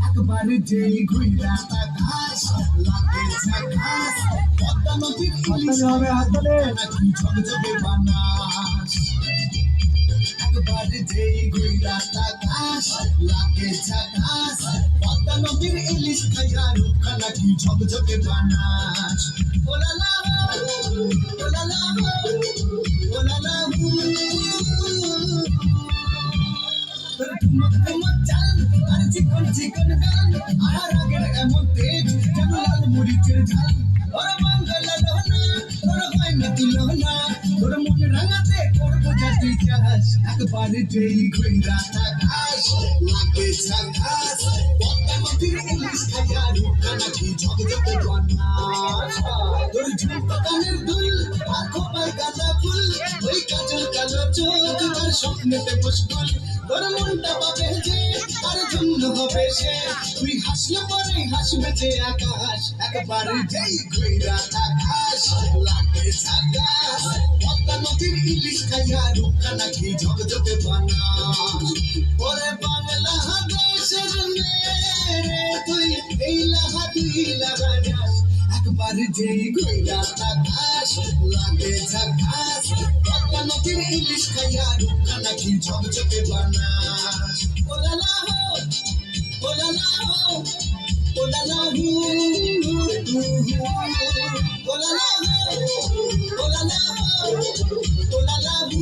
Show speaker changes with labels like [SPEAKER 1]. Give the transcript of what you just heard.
[SPEAKER 1] একবার যেই ঘুইরা তাকাস লাগে ঝাকাস পদ্মা নদীর ইলিশ হবে হাতলে নাকি ঝকঝকে বানাস একবার যেই ঘুইরা তাকাস লাগে ঝাকাস পদ্মা নদীর ইলিশ খাইয়া রূপা নাকি ঝকঝকে বানাস ওলালা ওলালা ওলালা তোর ঠুমক ঠুমক চাল আর চিকন চিকন গান আর আগের এমন তেজ যেন লাল মরিচের ঝাল ওর বাংলা লোনা তোর হয় না তুলনা তোর মন রাঙাতে করবো যা তুই চাস একবার যেই ঘুইরা তাকাস লাগে ঝাকাস পদ্মা নদীর ইলিশ খাইয়া রূপা নাকি ঝকঝকে বানাস তোর ঝুমকা কানের দুল আর খোপায় গাঁদা ফুল ওই কাজল কালো চোখ তার স্বপ্নেতে মুশকুল তোর মনটা পাবে যে আর জন্য হবে সে তুই হাসলে পরে হাসবে যে আকাশ একবার যেই ঘুইরা আকাশ লাগে ঝাকাস পদ্মা নদীর ইলিশ খাইয়া রূপা নাকি ঝকঝকে বানাস ওরে বাংলা দেশের মেয়ে তুই এই লাহা তুই লাগাস একবার যেই ঘুইরা আকাশ লাগে ঝাকাস পদ্মা নদীর ইলিশ খাইয়া রূপা নাকি ঝকঝকে বানাস ওলালা হো ওলালা হো ওলালা হু ওলালা হো ওলালা হো ওলালা হু